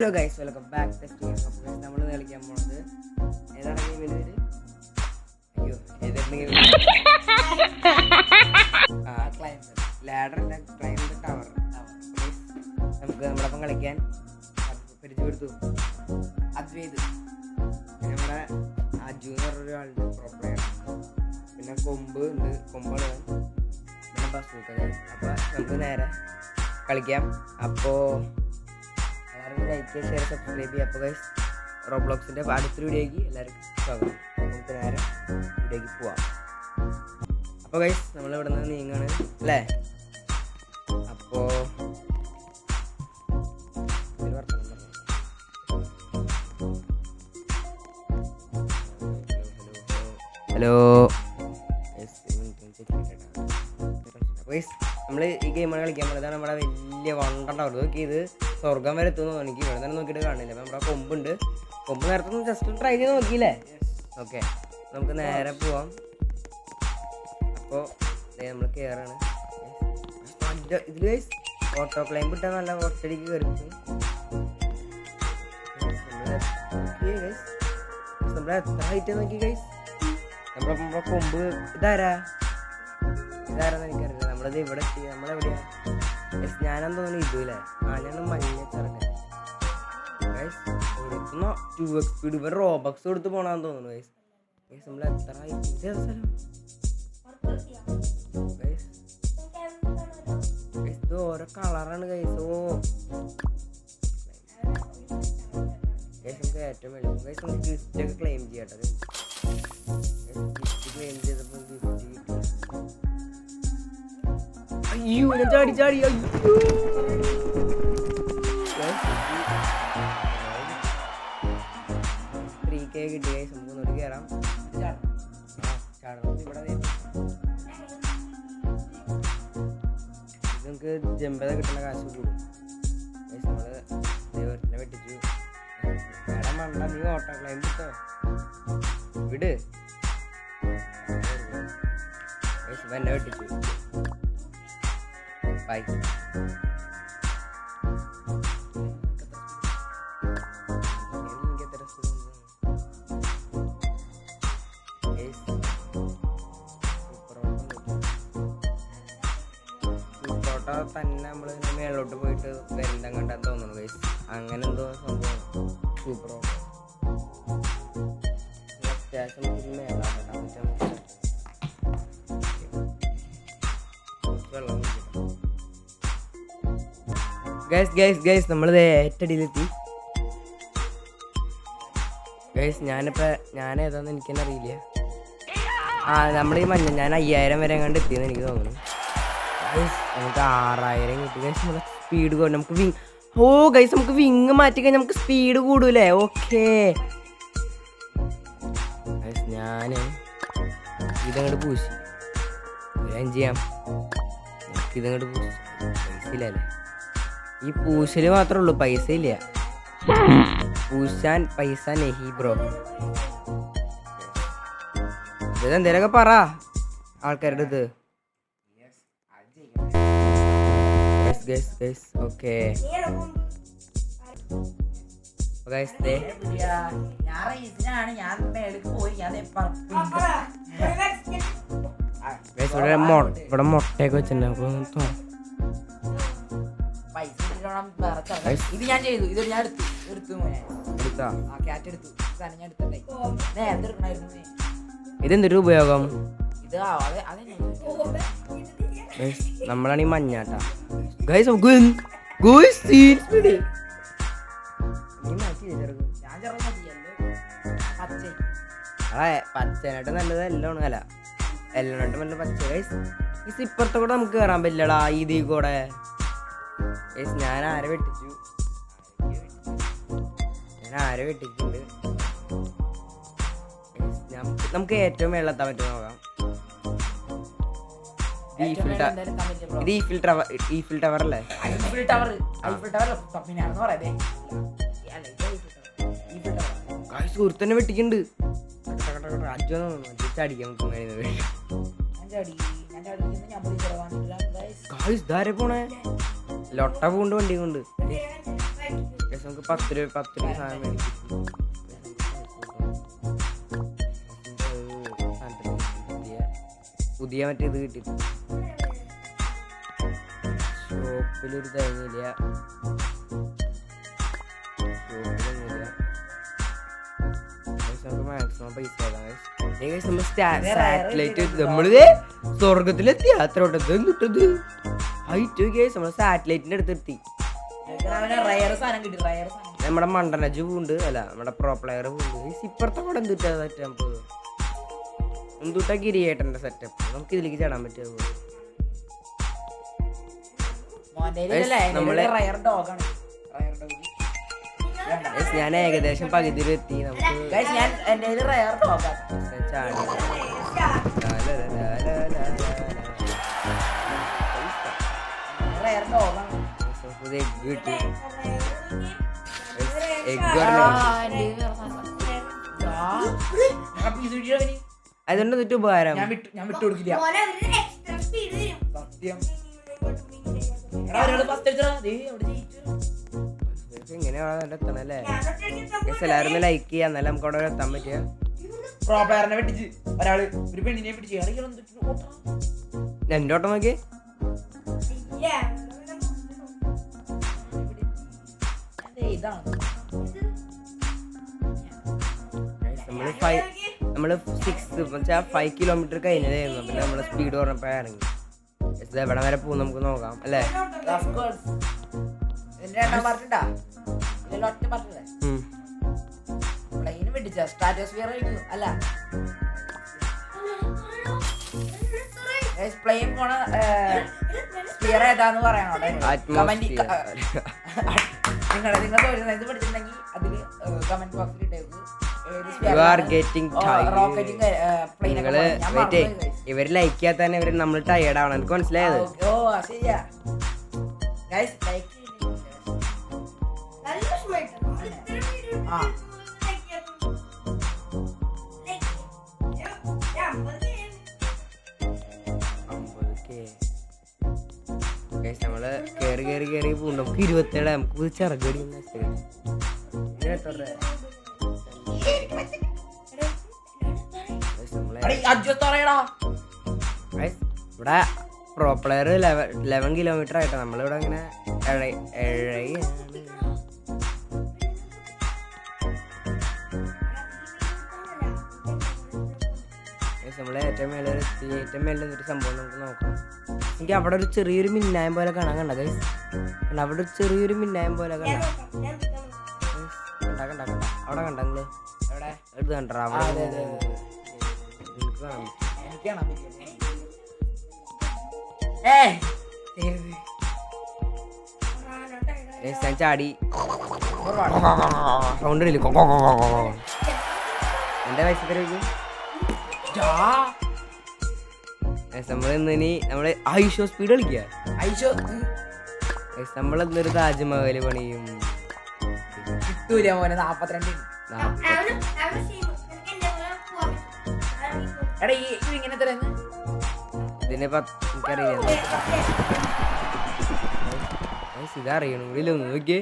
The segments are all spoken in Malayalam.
Hello guys, welcome back test. അപ്പോൾ നമ്മൾ കളിക്കാൻ പോകുന്നത് ഏതാണ് ഗെയിമിൻ്റെ പേര്? അയ്യോ, ഏതെങ്കിലും ലാഡർ അല്ല, ക്ലൈംബ് ടവർ. നമുക്ക് നമ്മളപ്പം കളിക്കാൻ പരിചയപ്പെടുത്തു അദ്വൈത്, നമ്മുടെ അജു എന്ന് പറഞ്ഞൊരാളുണ്ട്, പ്രോ പ്ലെയർ. പിന്നെ കൊമ്പ് ഉണ്ട്, കൊമ്പാണ്. പിന്നെ ബസൂക്ക. അപ്പോൾ നമുക്ക് നേരെ കളിക്കാം. അപ്പോൾ ലൈക്ക്, ഷെയർ, സബ്സ്ക്രൈബ് ചെയ്യുക. അപ്പോൾ ഗൈസ്, റോബ്ലോക്സിൻ്റെ അടുത്തൊരു വീഡിയോയ്ക്ക് എല്ലാവർക്കും സ്വാഗതം. നമുക്ക് നേരെ വീഡിയോയ്ക്ക് പോവാം. അപ്പോൾ ഗൈസ്, നമ്മളിവിടെ നിന്ന് നീങ്ങാണ് അല്ലേ? അപ്പോൾ ഹലോ ഗൈസ്, നമ്മൾ ഈ ഗെയിമാണ് കളിക്കാൻ പോകുന്നത്. നമ്മുടെ വലിയ വണ്ടുണ്ടാവും. നോക്കി, ഇത് സ്വർഗം വരെ എത്തുമെന്ന് തോന്നി. എനിക്ക് ഇവിടെ തന്നെ നോക്കിയിട്ട് കാണില്ല. അപ്പം നമ്മുടെ കൊമ്പുണ്ട്. കൊമ്പ് നേരത്തെ ജസ്റ്റ് ട്രൈ ചെയ്ത് നോക്കിയില്ലേ? ഓക്കെ, നമുക്ക് നേരെ പോവാം. അപ്പോൾ നമ്മൾ കയറാണ്. ഇതിൽ ഗൈസ് ഓട്ടോ ക്ലൈംബ് ഇട്ടാൽ നല്ല ഒറ്റടിക്ക് കയറി. നമ്മുടെ എത്ര ഹൈറ്റ് നോക്കി ഗൈസ്. നമ്മുടെ കൊമ്പ് ഇതാരാന്ന് എനിക്കറിയില്ല. നമ്മളത് ഇവിടെ എത്തി. നമ്മളെവിടെയാ? ഞാനെന്ന് തോന്നുന്നു ഇതുല്ലേ. ഞാനാണ് മഞ്ഞ ചെറുക്കൻ. കൊടുക്കുന്ന 2x സ്പീഡ്. ഇവർ റോബക്സ് കൊടുത്ത് പോകണമെന്ന് തോന്നുന്നു ഗൈസ്. ഗൈസ്, നമ്മൾ എത്ര ഹൈറ്റ് സ്ഥലം ഗൈസ്. ഇത് ഓരോ കളറാണ് ഗൈസ്. ഗൈസ്, നമുക്ക് ഏറ്റവും വേണ്ടി ഗൈസ് നമുക്ക് ഗിഫ്റ്റ് ഒക്കെ ക്ലെയിം ചെയ്യട്ടെ. ഗിഫ്റ്റ് ക്ലെയിം ചെയ്തപ്പോൾ ഗിഫ്റ്റ് കിട്ടി. അയ്യോ, ഞാൻ ചാടി. അയ്യോ, 3K കിട്ടി ഗൈസ്. നമുക്ക് ഒന്നുകൂടി കയറാം. ഇവിടെ നമുക്ക് ജമ്പത കിട്ടുന്ന കാശ് കൂടും ഗൈസ്. നമ്മള് ദൈവത്തിനെ വെട്ടിച്ചു. മേഡം വേണ്ട, നീ ഓട്ടോ ക്ലൈംബ് കിട്ടോ വിട് ഗൈസ്. എന്നെ വെട്ടിച്ചു. ബൈ. തന്നെ നമ്മൾ മേലോട്ട് പോയിട്ട് വെന്തം കണ്ടാൻ തോന്നുന്നു ഗൈസ്. അങ്ങനെ എന്തോ സംഭവം. സൂപ്പർ അത്യാവശ്യം വെള്ളം ഗൈസ്. നമ്മളിത് ഏറ്റടിയിലെത്തി ഗൈസ്. ഞാനേതാന്ന് എനിക്ക് തന്നെ അറിയില്ല. നമ്മളീ ഞാൻ 5000 വരെ കണ്ട് എത്തിയെന്ന് എനിക്ക് തോന്നുന്നു. നമുക്ക് 6000 കിട്ടി ഗൈസ്. നമ്മുടെ സ്പീഡ് കൂടും. നമുക്ക് ഗൈസ്, നമുക്ക് വിങ് മാറ്റിക്കഴിഞ്ഞാൽ നമുക്ക് സ്പീഡ് കൂടൂലേ? ഓക്കെ ഗൈസ്, ഞാൻ ഇതങ്ങോട്ട് പൂശി ചെയ്യാം. ഇതങ്ങോട്ട് പൂശി പൈസ ഇല്ലല്ലേ? ഈ പൂശല് മാത്രമേ ഉള്ളൂ, പൈസ ഇല്ല. പൂശാൻ പൈസ നെഹി ബ്രോ. ഇതെന്തേലൊക്കെ പറ ആൾക്കാരുടെ ഇത്. ഗൈസ് ഓക്കെ ഗൈസ്, ഇവിടെ മുട്ടയൊക്കെ വെച്ചിട്ടുണ്ട്. ഇത് ഞാൻ ചെയ്തു. ഇത് ഞാൻ എടുത്തു. ഇതെന്തൊരു ഉപയോഗം? ഇത് നമ്മളാണ് ഈ മഞ്ഞാട്ടാ ഗൈസ്. പച്ചനായിട്ട് നല്ലത് എല്ലാം അല്ല, എല്ലാം നല്ല പച്ച ഗൈസ്. ഇപ്പുറത്തെ കൂടെ നമുക്ക് കയറാൻ പറ്റില്ലടാ, ഇതീ കൂടെ ഗൈസ്. ഞാൻ ആരെ വെട്ടിച്ചിട്ടുണ്ട്. നമുക്ക് ഏറ്റവും വെള്ളത്താൻ പറ്റും നോക്കാം. ഈഫിൽ ടവർ അല്ലേ? സുഹൃത്തന്നെ വെട്ടിക്കുന്നുണ്ട്. അടിക്കാൻ പോണേ ലൊട്ട പൂണ്ട് വണ്ടി കൊണ്ട് നമുക്ക് 10 രൂപ സാധനം മേടിക്കും. പുതിയ മറ്റേ ഇത് കിട്ടിയിട്ടുണ്ട്. ഷോപ്പിലൊരു തേങ്ങയില്ല, നമുക്ക് മാക്സിമം പൈസ സാറ്റലൈറ്റ് നമ്മളിത് സ്വർഗത്തിലെത്തി യാത്ര കിട്ടത് ഹൈറ്റ് കേസ് നമ്മള് സാറ്റലൈറ്റിന്റെ അടുത്തെത്തി. നമ്മുടെ മണ്ടനജ് പൂണ്ട് അല്ല നമ്മുടെ പ്രോ പ്ലെയർ പൂണ്ട്. ഇപ്പുറത്തെ കൂടെ എന്തുട്ടാ സെറ്റപ്പ്, എന്തുട്ടാ ഗിരിയേട്ടന്റെ സെറ്റപ്പ്. നമുക്ക് ഇതിലേക്ക് ചാടാൻ പറ്റുമോ? ഞാൻ ഏകദേശം പകുതിയിലെത്തി. നമുക്ക് കിട്ടി. അതുകൊണ്ട് എന്നിട്ട് ഉപകാരം ഞാൻ വിട്ടു കൊടുക്കില്ല. ഇങ്ങനെയാണ് എത്തണല്ലേ? എല്ലാവരും ലൈക്ക് ചെയ്യാം, എന്നാലും നമുക്ക് അവിടെ എത്താൻ പറ്റിയ. പ്രോ പ്ലെയറിനെ വെട്ടിച്ച് ഒരാള് ഒരു പെണ്ണിനെ പിടിച്ച് എന്റെ ഓട്ടം നോക്കി. നമ്മള് 5 കിലോമീറ്റർ കഴിഞ്ഞതായിരുന്നു. പിന്നെ നമ്മള് സ്പീഡ് പറഞ്ഞപ്പോ ഇറങ്ങി. എവിടെ വരെ പോകും നമുക്ക് നോക്കാം അല്ലേ? ഇവര് ലൈക്ക് ചെയ്യാത്ത തന്നെ ഇവര് നമ്മൾ ടയേർഡ് ആവണം. എനിക്ക് മനസ്സിലായത്. നമ്മള് കേറി കേറി കേറി പോകും. നമുക്ക് 27 നമുക്ക് ചിറകടി ഇവിടെ പ്രോ പ്ലെയർ 11 കിലോമീറ്റർ ആയിട്ടാ നമ്മളിവിടെ അങ്ങനെ നമ്മളെ ഏറ്റവും മേലെ ഒരു സംഭവം നമുക്ക് നോക്കാം. എനിക്ക് അവിടെ ഒരു ചെറിയൊരു മിന്നായം പോലെ കാണാൻ കണ്ട ഗൈസ്. അവിടെ ഒരു ചെറിയൊരു മിന്നായം പോലെ കണ്ട അവിടെ കണ്ട നിങ്ങള് എടുത്ത് കണ്ട അവിടെ ചാടി സൗണ്ട് ഇല്ല. എന്റെ പൈസ നമ്മള് ഐഷോ സ്പീഡ് കളിക്കുക. നമ്മളെന്നൊരു താജ്മഹല് പണിയും കിട്ടൂല മോനെ. 42 ഇതിനെ എനിക്കറിയാം. ഇതറിയണ നോക്കിയേ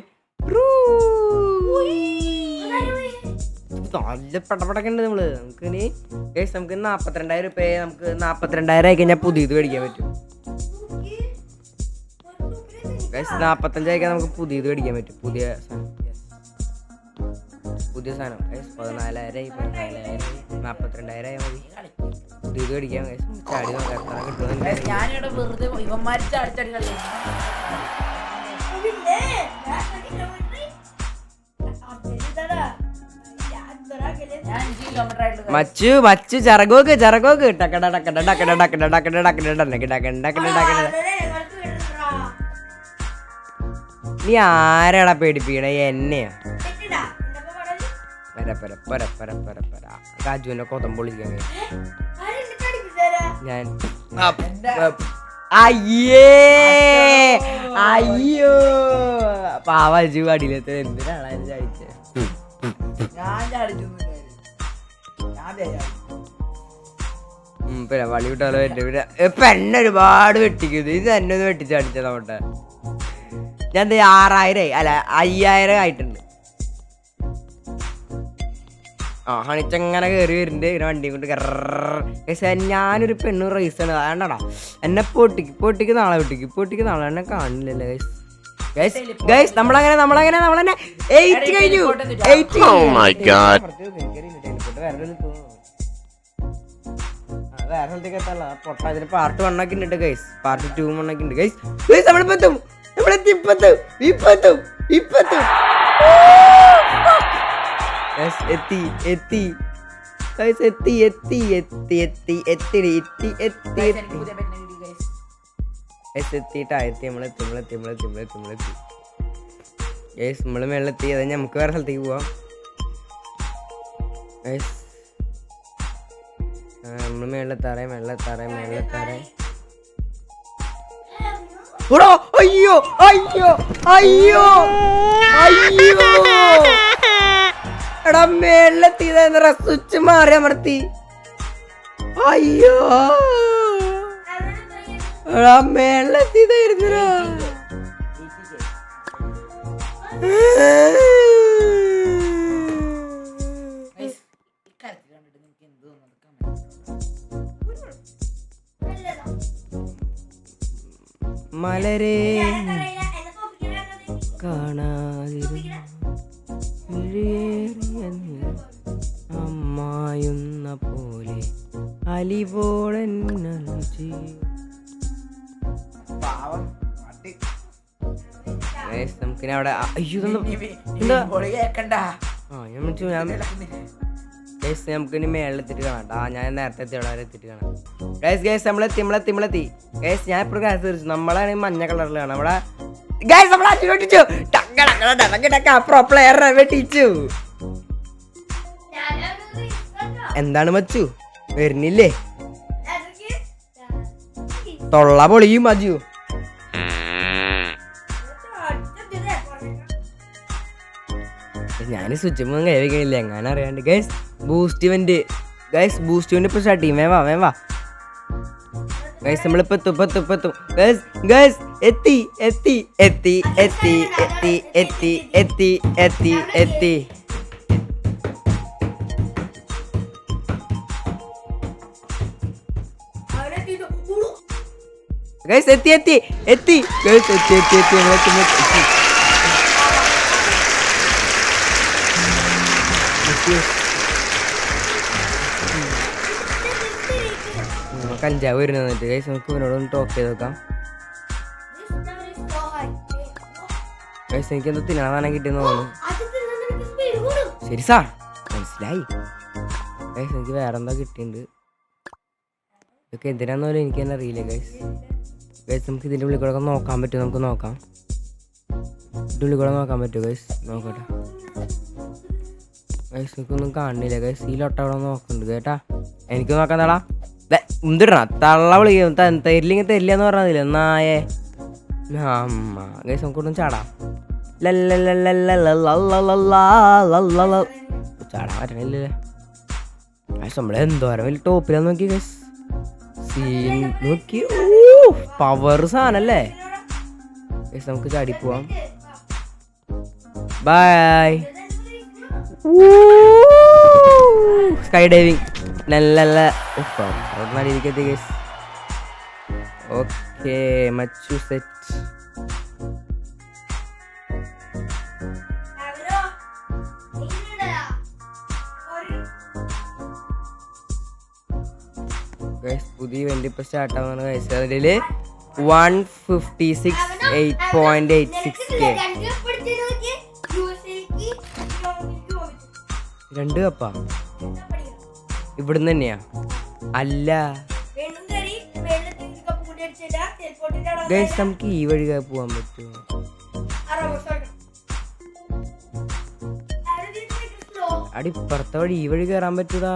നല്ല പടപടൊക്കെ ഉണ്ട് നമ്മള്. നമുക്ക് ഇനി നമുക്ക് 42,000 രൂപ നമുക്ക് 42,000 ആയി കഴിഞ്ഞാൽ പുതിയത് മേടിക്കാൻ പറ്റും. 45 ആയിക്കാൻ നമുക്ക് പുതിയത് മേടിക്കാൻ പറ്റും. പുതിയ സാധനം 14,000 42,000 ആയാൽ മതി പുതിയത് മേടിക്കാൻ. ചാടി നോക്കാൻ കിട്ടും. മച്ചു ചിറകോക്ക് ടക്കട ടക്കട ടക്കട ടക്കട ടക്കട ടക്കട. നീ ആരാടാ പേടിപ്പിക്കണേ? എന്നെയാ. കാജുവിന്റെ കൊതം പൊളിക്കാൻ ഞാൻ. അയ്യോ പാവാജു അടിയിലെത്ത എന്തിനാണ് ചാടിച്ചത്? പിന്നെ വളി വിട്ടാലോ. എന്നെ ഒരുപാട് വെട്ടിക്കുന്നത്. ഇത് എന്നെ ഒന്ന് വെട്ടിച്ചടിച്ചതോട്ടെ. ഞാൻ 6000 അല്ല 5000 ആയിട്ടുണ്ട്. ആ ഹണിച്ചങ്ങനെ കയറി വരുന്നുണ്ട് ഇങ്ങനെ വണ്ടി കൊണ്ട് പക്ഷേ ഞാനൊരു പെണ്ണ് റേസാണ് വേണ്ടടാ എന്നെ പൊട്ടിക്ക് നാളെ പൊട്ടിക്ക് നാളെ എന്നെ കാണില്ലല്ലേ ഗൈസ് നമ്മളങ്ങനെ 8 കഴിഞ്ഞു. വേറെ സ്ഥലത്തേക്ക് എത്താനുള്ള പൊട്ട അതിന് പാർട്ട് 1 ഒക്കെ ഉണ്ട് ഗൈസ്, പാർട്ട് 2 ഒക്കെ ഉണ്ട് ഗൈസ്. നമ്മളിപ്പെത്തും ഇപ്പത്തും എത്തി നമ്മള് മേളിലെത്തി. അത് നമുക്ക് വേറെ സ്ഥലത്തേക്ക് പോവാം. നമ്മള് മേളിലെത്താറേ അയ്യോ എടാ മേളിലെത്തിയതെന്നറ സ്വിച്ച് മാറി അമർത്തി. അയ്യോ എടാ മേളിലെത്തിയതായിരുന്നടാ. മലരെ അമ്മായുന്ന പോലെ അലിവോളൻ നമുക്കിനെ അവിടെ നമുക്കിനി മേളിലെത്തിട്ട് കാണാം. ഞാൻ നേരത്തെ എത്തിയിട്ട് കാണാം. നമ്മളെത്തി ഞാൻ ഇപ്പോഴും കാശ് തീർച്ചു. നമ്മളാണ് മഞ്ഞ കളറിൽ കാണാം. നമ്മളെ പ്രോ പ്ലെയറെ വെട്ടിച്ചു. എന്താണ് മച്ചു വരുന്നില്ലേ? തൊള്ള പൊളിയും മജു. ഞാൻ സ്വിച്ച് ഒന്നും കഴിവില്ല എങ്ങനെ അറിയാണ്ട്. ബൂസ്റ്റ് ഇവന്റ് ഇപ്പൊ സ്റ്റാർട്ട് ചെയ്യും. വേവാ ഗൈസ് നമ്മളിപ്പോ എത്തും. എത്തി. ഗൈസ് എത്തി. കഞ്ചാവ് വരുന്നിട്ട് ഗൈസ് നമുക്ക് ഇവനോടൊന്ന് ടോക്ക് ചെയ്ത് നോക്കാം. ഗൈസ് എനിക്ക് എന്തോ തിന്നാൻ കിട്ടിയെന്ന് തോന്നുന്നു. ശരി സാർ മനസ്സിലായി. ഗൈസ് എനിക്ക് വേറെന്താ കിട്ടിയിട്ടുണ്ട്. ഇതൊക്കെ എന്തിനാന്ന് പോലും എനിക്ക് തന്നെ അറിയില്ല ഗൈസ്. നമുക്ക് ഇതിൻ്റെ ഉള്ളിൽ കൂടെ നോക്കാൻ പറ്റുമോ? നമുക്ക് നോക്കാം. ഇതിൻ്റെ ഉള്ളിൽ കൂടെ നോക്കാൻ പറ്റുമോ ഗൈസ്? നോക്കട്ടെ ഗൈസ്. എനിക്കൊന്നും കാണുന്നില്ല ഗൈസ്. ഈ ലൊട്ട അവിടെ നോക്കുന്നുണ്ട് കേട്ടാ. എനിക്ക് നോക്കാൻ തളാ എന്തിടണ തള്ള വിളിക്കും. തരില്ല എന്ന് പറഞ്ഞതില്ല നായേ അമ്മ. ഗൈസ് നമുക്കൊന്നും ചാടാം. ചാടാൻ പറ്റണില്ലല്ലേ ഗൈസ്. നമ്മളെ എന്തോരം വലിയ ടോപ്പിലാന്ന് നോക്കി ഗൈസ്. സീൻ നോക്കി പവർ സാധനല്ലേ ഗൈസ്. നമുക്ക് ചാടി പോവാം. ബൈ. സ്കൈ ഡൈവിങ് നല്ല രീതിക്കെത്തി ഗൈസ്. ഓക്കെ മച്ചു സെറ്റ്. ഗൈസ് പുതിയ ഇവന്റ് ഇപ്പൊ സ്റ്റാർട്ട് ആവുന്ന ഗൈസ്. അതില് 156.8.86K 2 കപ്പാ ഇവിടുന്ന് തന്നെയാ? അല്ല ഗൈസ് നമുക്ക് ഈ വഴി പോവാൻ പറ്റുമോ? അടിപ്പുറത്തെ വഴി ഈ വഴി കേറാൻ പറ്റൂടാ.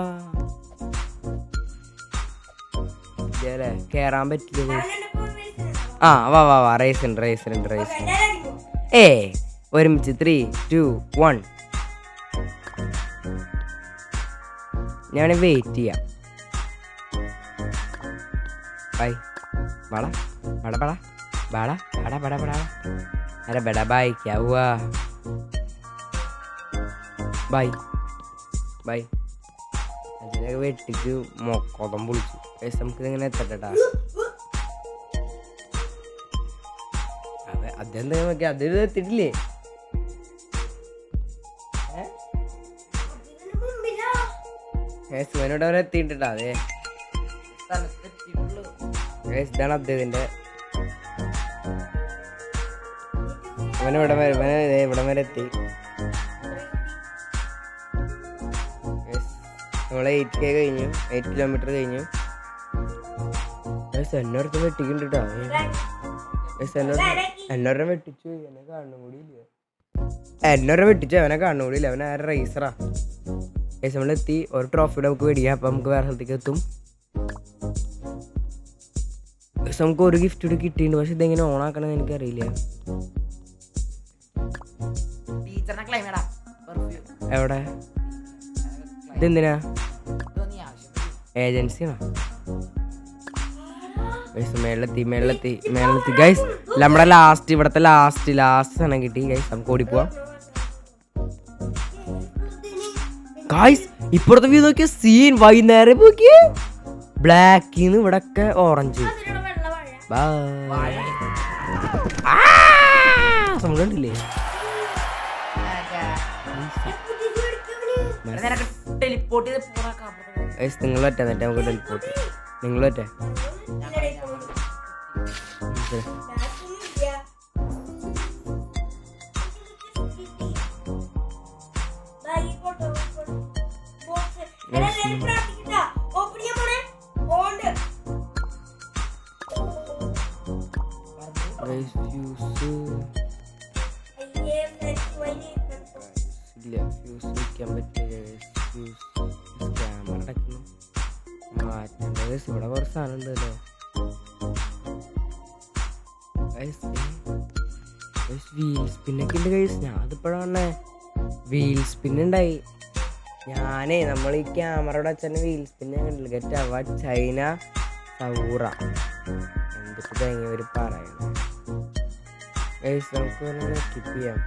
കേറാൻ പറ്റില്ല. വാ റേസ് ഉണ്ട്. ഒരുമിച്ച് 3, 2, 1. ഞാൻ വെയിറ്റ് ചെയ്യാം. ബൈ. अरे बेटा भाई क्या हुआ भाई भाई അതിനൊക്കെ വെട്ടിച്ച് മൊക്കോതം പൊളിച്ചു ഗൈസ് നമുക്ക് ഇങ്ങനെ എത്തട്ടാ അതെന്താ നോക്കി അത് എത്തിയിട്ടില്ലേ ഇവനോട് അവരെ എത്തിയിട്ടാ അതെ ഇതാണ് അദ്ദേഹത്തിന്റെ ഇവനിവിടെ വരെ എത്തി നമ്മളെ 8K കഴിഞ്ഞു 8 കിലോമീറ്റർ കഴിഞ്ഞു എന്നോടത്ത് വെട്ടിക്കുന്നുണ്ട് കേട്ടോ എന്നോരം വെട്ടിച്ചു എന്നെ കാണും കൂടി ഇല്ല എന്നോരം വെട്ടിച്ചു അവനെ കാണും കൂടി ഇല്ല അവൻ ആരെ റേസറാ നമ്മളെത്തി ഒരു ട്രോഫിയുടെ നമുക്ക് മേടിക്കാം അപ്പം നമുക്ക് വേറെ സ്ഥലത്തേക്ക് എത്തും നമുക്ക് ഒരു ഗിഫ്റ്റ് കൂടി കിട്ടിയിട്ടുണ്ട് പക്ഷെ ഇതെങ്ങനെ ഓണാക്കണമെന്ന് എനിക്കറിയില്ല എവിടെ ഇതെന്തിനാ ഏജൻസിയാണോ മേളിലെത്തി ഗൈസ് നമ്മുടെ ഇവിടത്തെ ലാസ്റ്റ് സാധനം കിട്ടി ഗൈസ് നമുക്ക് ഓടിപ്പോവാം ഗൈസ് ഇപ്പുറത്തെ വ്യൂ നോക്കിയ സീൻ വൈകുന്നേരം നോക്കിയേ ബ്ലാക്കിന്ന് ഇവിടെ ഒക്കെ ഓറഞ്ച് കണ്ടില്ലേ നിങ്ങൾ പറ്റാ എന്നിട്ട് നമുക്ക് ടെലിപ്പോർട്ട് നിങ്ങൾ പറ്റേ ഇവിടെ കുറച്ച് സാധനം ഉണ്ടല്ലോ വീൽ സ്പിന്നൊക്കെ ഉണ്ട് കൈസ് ഞാൻ അതിപ്പോഴാണ് വീൽ സ്പിന്നുണ്ടായി നമ്മൾ ഈ ക്യാമറയുടെ അച്ഛൻ്റെ വീൽ സ്പിന്നെ കണ്ടില്ല ഗെറ്റവ ചൈന സൗറ എന്തൊക്കെ തേങ്ങിയവർ പറയണം ഗൈസ് നമുക്ക് എക്യൂപ്പ് ചെയ്യാം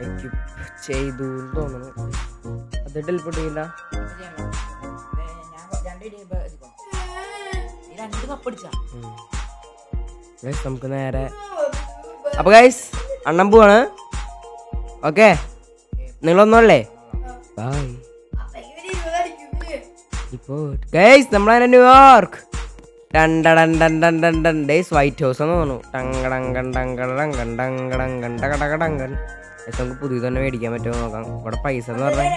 എക്യൂപ്പ് ചെയ്തു തോന്നുന്നു അത് ടെലിപ്പോർട്ട് ചെയ്യില്ല നമുക്ക് നേരെ അപ്പൊ ഗൈസ് അണ്ണൻ പോവാണ് ഓക്കെ നിങ്ങളൊന്നുമല്ലേ ബൈ ഇപ്പോൾ ഗൈസ് നമ്മളെ ന്യൂയോർക്ക് ഡേയ്സ് വൈറ്റ് ഹൗസ് എന്ന് തോന്നുന്നു ടങ്കടങ്കണ്ടങ്കടങ്കണ്ടങ്കടങ്കണ്ടങ്കടങ്കടങ്കടങ്കൻ നമുക്ക് പുതിയ തന്നെ മേടിക്കാൻ പറ്റുമോ നോക്കാം ഇവിടെ പൈസ എന്ന് പറഞ്ഞാൽ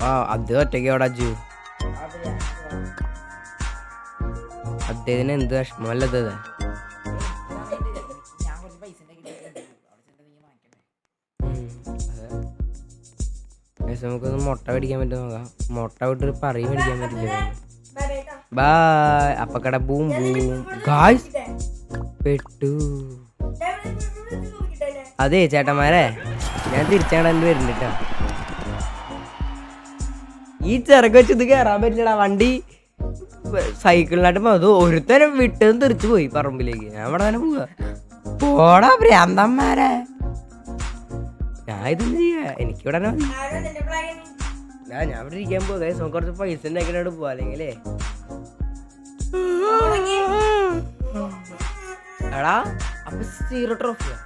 ആ അത് ഒറ്റയ്ക്ക് അവിടെ അജു അദ്ദേഹത്തിന് എന്ത് വിഷമല്ലത് നമുക്കൊന്ന് മുട്ട മേടിക്കാൻ പറ്റുമോ നോക്കാം മുട്ട വിട്ടൊരു പറയും മേടിക്കാൻ പറ്റില്ല ബായ് അപ്പക്കട ബൂം ബൂം ഗായ്സ് പെട്ടു അതെ ചേട്ടന്മാരെ ഞാൻ തിരിച്ചങ്ങടെ വരുന്നുണ്ട് കേട്ടോ ഈ ചിറക് വെച്ച് ഇത് കയറാൻ പറ്റില്ലടാ വണ്ടി സൈക്കിളിനായിട്ട് അത് ഒരുത്തരം വിട്ടതും തെറിച്ചു പോയി പറമ്പിലേക്ക് ഞാൻ അവിടെ തന്നെ പോവാ ഭ്രാന്തന്മാരെ ഞാൻ ഇതൊന്നും ചെയ്യാ എനിക്കിവിടെ തന്നെ മതി ഞാൻ ഇവിടെ ഇരിക്കാൻ പോകാം നമുക്ക് കുറച്ച് പൈസ ഉണ്ടാക്കിയിട്ട് പോവാ അല്ലെങ്കിലേ എടാ അപ്പൊ 0 ട്രോഫിയാ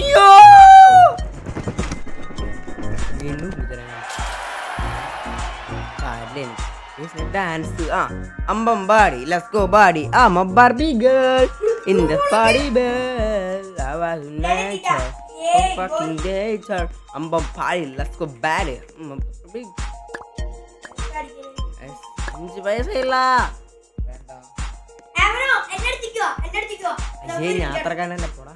അയ്യോ വീണ്ടും ഡാൻസ് അമ്പമ്പാടി let's go buddy Barbie girl in the party bell I was nature fucking nature അമ്പമ്പാടി ലെറ്റ്സ് ഗോ ബാഡി 5 പൈസയില്ല ഞാൻ അത്ര കാണാനല്ല പോടാ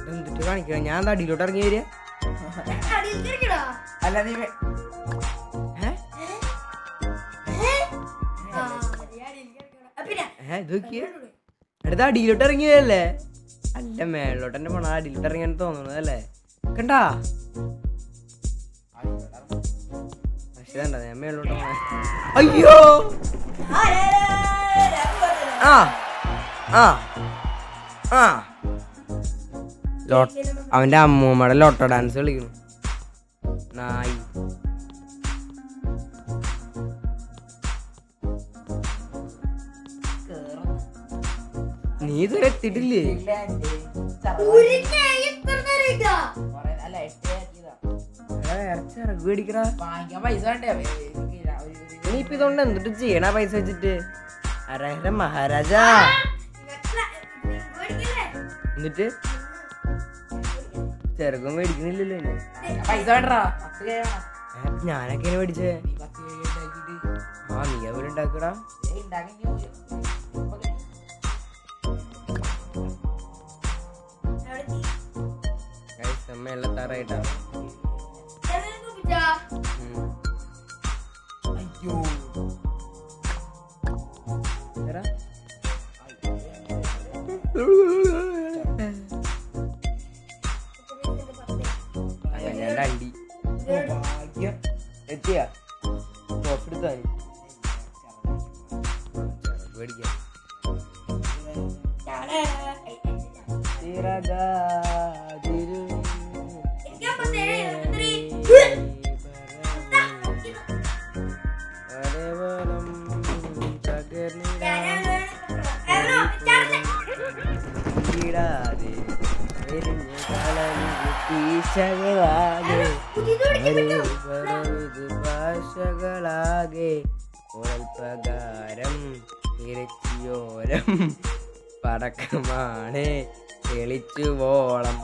എന്തിട്ട് കാണിക്കണം ഞാൻ എന്താ അടിയിലോട്ട് ഇറങ്ങി വരിക അല്ല നീ അടുത്ത അടിയിലോട്ട് ഇറങ്ങിയതല്ലേ അല്ല മേളിലോട്ട് തന്നെ പോണ അടിയിലോട്ട് ഇറങ്ങിയാൻ തോന്നുന്നതല്ലേ കണ്ടാ പക്ഷേ കണ്ട ഞാൻ മേളിലോട്ട് പോണ അയ്യോ ആ ആ ആ അവന്റെ അമ്മൂമ്മയുടെ ലോട്ടോ ഡാൻസ് കളിക്കുന്നു നായി നീ ഇതുവരെ എത്തിയിട്ടില്ലേ മേടിക്കടാ നീ ഇപ്പൊ ഇതുകൊണ്ട് എന്തിട്ട് ചെയ്യണ പൈസ വെച്ചിട്ട് അരഹര മഹാരാജ എന്നിട്ട് ചെറുക്കം മേടിക്കുന്നില്ലല്ലോ ഞാനൊക്കെ മേടിച്ചേ ആ നീ അവര് ഉണ്ടാക്കടാ എത്താറായിട്ടാ അണ്ടി എത്തിയാ എടുത്താ മേടിക്കാം ഭാഷകളാകെ പ്രകാരം ഇരച്ചിയോരം പടക്കമാണ് തെളിച്ചു വോളം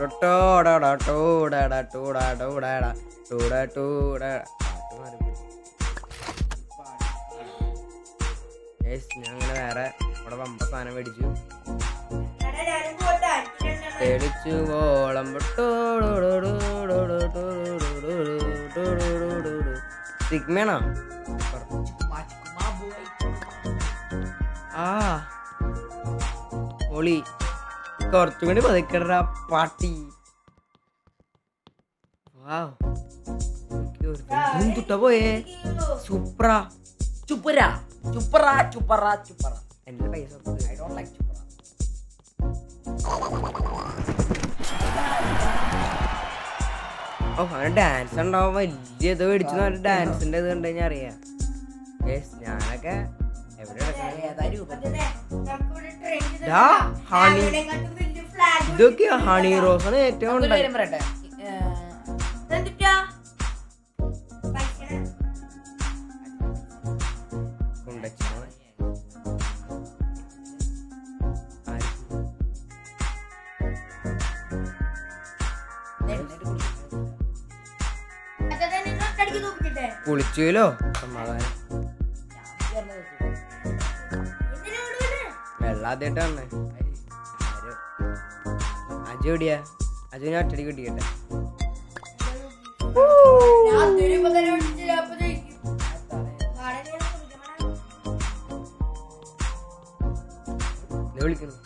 അങ്ങനെ വേറെ ഇവിടെ പമ്പ സാധനം മേടിച്ചു തെളിച്ചു വോളം സിഗ്മേണോ ആ ഒളി കുറച്ചും കൂടി പതുക്കടാ പാട്ടി തുട്ട പോയേ സൂപ്പറാ ചുപ്പറ ചുപ്പറ ചുപ്പറ ചുപ്പറ എന്റെ പൈസ ഐ ഡോണ്ട് ലൈക്ക് ചുപ്പറ ഓ അവന് ഡാൻസ് ഉണ്ടാവും വലിയ ഇത് മേടിച്ചു ഡാൻസിന്റെ ഇത് കണ്ടു കഴിഞ്ഞാൽ അറിയാം ഞാനൊക്കെ എവിടെ ഇതൊക്കെയാ ഹണി റോസാണ് ഏറ്റവും കുളിച്ചല്ലോ സമാധാനം വെള്ളം ആദ്യമായിട്ടാണ് അജു എവിടെയാ അജുവിനെ ഒറ്റടി കിട്ടിക്കട്ടെ വിളിക്കുന്നു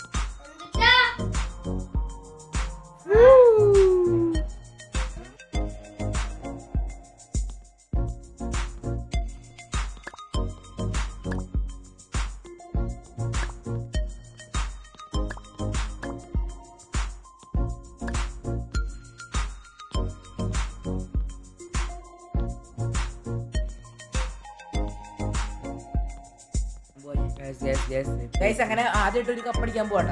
ഗൈസ് അങ്ങനെ ആദ്യമായിട്ട് ഒരു കപ്പ് അടിക്കാൻ പോകണ്ട.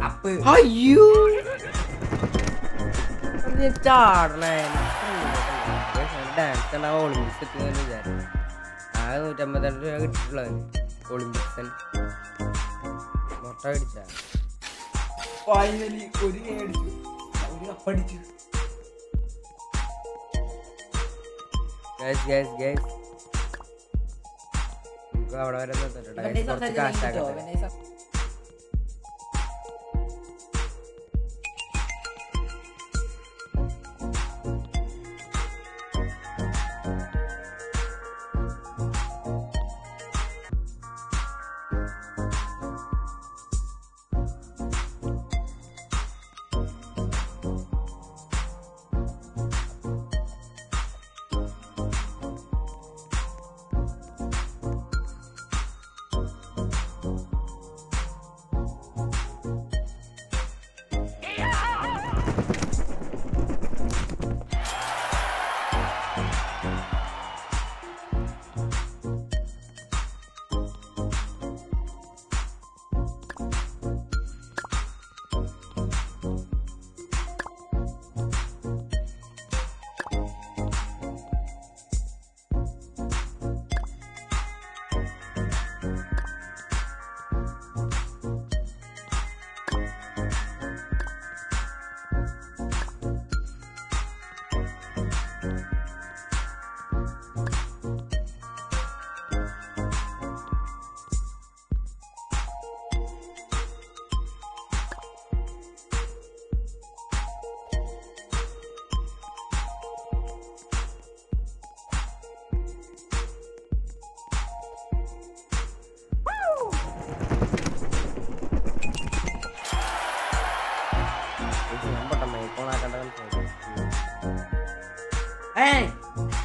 കപ്പ് അയ്യോ ചാടണേ ഡാൻസ് ഉണ്ടാവും ഒളിമ്പിക്സ് എത്തുന്നതെന്ന് വിചാരിച്ചു. ആകെ 152 രൂപ കിട്ടിയിട്ടുള്ളതിന് ഒളിമ്പിക്സൻ മുട്ട അടിച്ച ഫൈനലി ഒരു അടിച്ചു, ഒരു കപ്പ് അടിച്ചു. നമുക്ക് അവിടെ വരെ നിർത്തിട്ടോ കുറച്ച് കാശാക്കട്ടെ.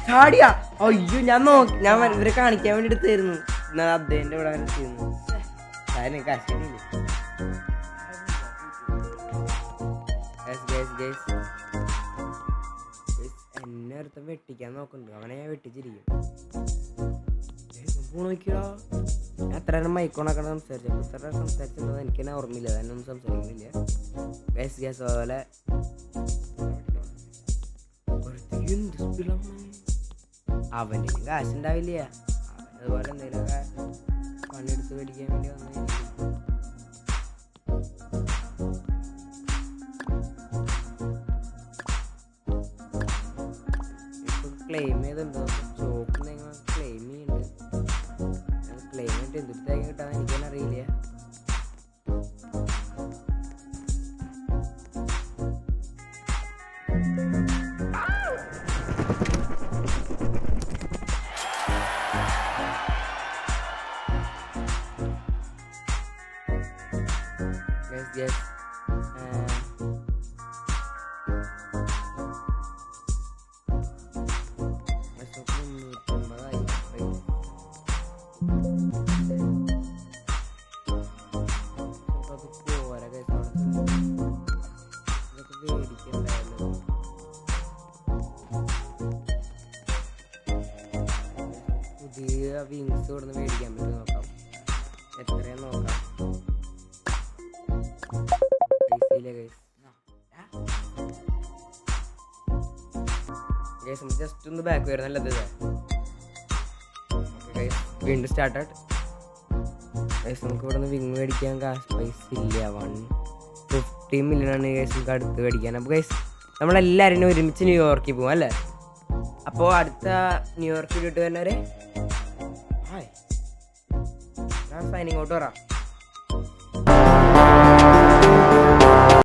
ചാടിയാ അയ്യോ ഞാൻ ഇവരെ കാണിക്കാൻ വേണ്ടി എടുത്തായിരുന്നു. എന്നാൽ അദ്ദേഹന്റെ ഇവിടെ എടുത്തിരുന്നു. കരച്ചിട്ടില്ലേ എന്നെ ഒരുത്തം വെട്ടിക്കാൻ നോക്കുന്നുണ്ട്. അവനെ ഞാൻ വെട്ടിച്ചിരിക്കും. നോക്കിയോ ഞാൻ എത്ര നേരം മൈക്കോണൊക്കെ സംസാരിച്ചു. എത്ര നേരം സംസാരിച്ചിട്ടുണ്ടോ എനിക്ക് തന്നെ ഓർമ്മയില്ല. അതിനൊന്നും സംസാരിക്കുന്നില്ല. അതുപോലെ അവൻ്റെ കാശുണ്ടാവില്ല. അവൻ അതുപോലെ എന്തെങ്കിലുമൊക്കെ പണിയെടുത്ത് മേടിക്കാൻ വേണ്ടി വന്നായിരിക്കും. ക്ലെയിം ചെയ്തിട്ടുണ്ടോ? ഷോപ്പിൽ നിന്ന് ക്ലെയിം ചെയ്യുന്നുണ്ട്. ക്ലെയിം ചെയ്തിട്ട് എന്തൊരു തേങ്ങ കിട്ടാന്ന് എനിക്കെന്നെ അറിയില്ല. Yes. പുതിയ വിങ്സ് കൊടുന്ന് മേടിക്കാൻ പറ്റും. നോക്കാം എത്രയാ നോക്കാം. ജസ്റ്റ് ഒന്ന് ബാക്ക് വരുന്നല്ലത്. വീണ്ടും സ്റ്റാർട്ട്. നമുക്ക് ഇവിടെ നിന്ന് വിങ് മേടിക്കാൻ കാശ് പൈസ ഇല്ല. 150 മില്യൺ കേസ് നമുക്ക് അടുത്ത് മേടിക്കാൻ. അപ്പോൾ ഗൈസ് നമ്മളെല്ലാവരും ഒരുമിച്ച് ന്യൂയോർക്കിൽ പോകും അല്ലേ? അപ്പോൾ അടുത്ത ന്യൂയോർക്ക് വീഡിയോ ഇട്ട് വരുന്നവരെ സൈനിങ് ഔട്ട് വരാം.